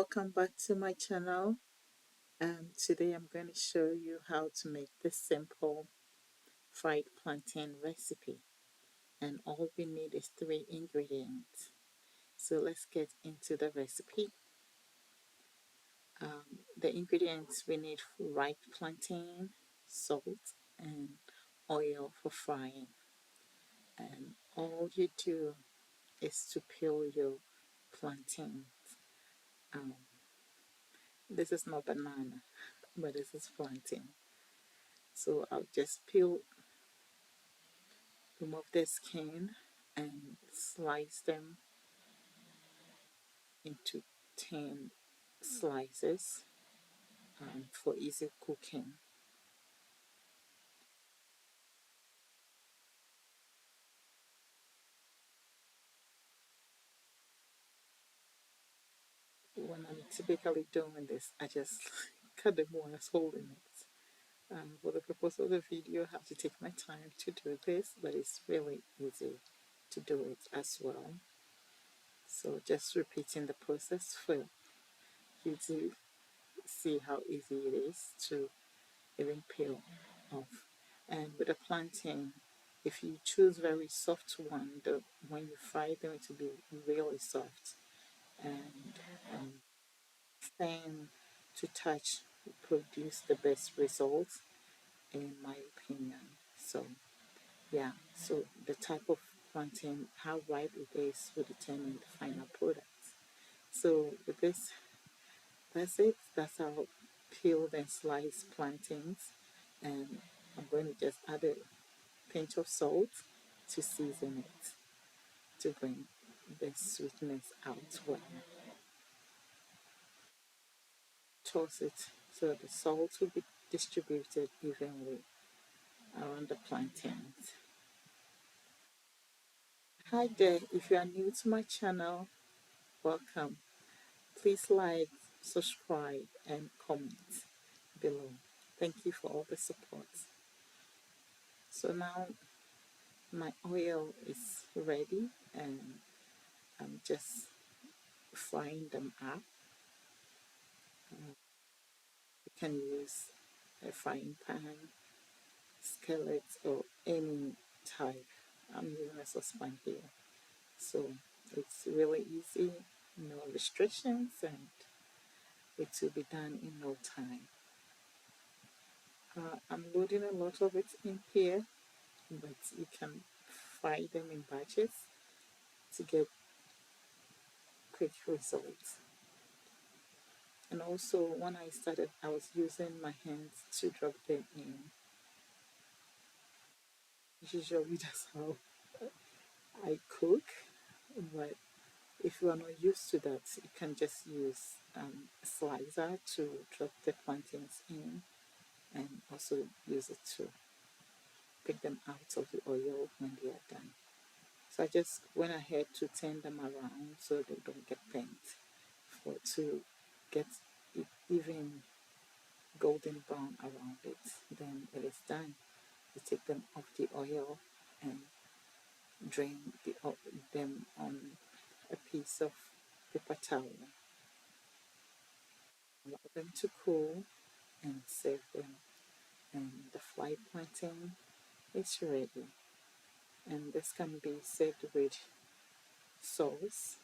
Welcome back to my channel. Today I'm going to show you how to make this simple fried plantain recipe, and all we need is 3 ingredients. So let's get into the recipe. The ingredients we need: ripe plantain, salt, and oil for frying. And all you do is to peel your plantain. Um, this is not banana, but this is plantain. So I'll just remove the skin and slice them into 10 slices for easy cooking. When I'm typically doing this, I just cut them while I was holding it. For the purpose of the video, I have to take my time to do this, but it's really easy to do it as well. So just repeating the process for you to see how easy it is to even peel off. And with the plantain, if you choose very soft one, when you fry them, it will be really soft, and thin to touch will produce the best results, in my opinion. So yeah, so the type of plantain, how ripe it is, will determine the final product. So with this, that's it. That's how peeled and sliced plantains, and I'm going to just add a pinch of salt to season it to bring the sweetness out well. Toss it so the salt will be distributed evenly around the plantains. Hi there, if you are new to my channel, welcome. Please like, subscribe, and comment below. Thank you for all the support. So now my oil is ready, and I'm just frying them up. You can use a frying pan, skillet, or any type. I'm using a saucepan here. So it's really easy, no restrictions, and it will be done in no time. I'm loading a lot of it in here, but you can fry them in batches to get quick results. And also, when I started, I was using my hands to drop them in. Usually that's how I cook, but if you are not used to that, you can just use a slicer to drop the plantains in, and also use it to pick them out of the oil when they are done. So I just went ahead to turn them around so they don't get burnt, to get it even golden brown around it. Then it is done. You take them off the oil and drain them on a piece of paper towel. Allow them to cool and serve them. And the fried plantain is ready. And this can be served with sauce,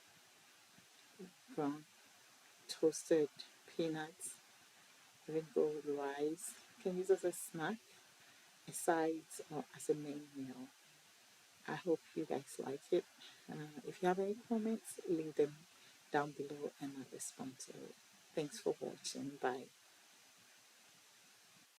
ground toasted peanuts, even go with rice. You can use as a snack, a side, or as a main meal. I hope you guys like it. If you have any comments, leave them down below and I'll respond to it. Thanks for watching. Bye.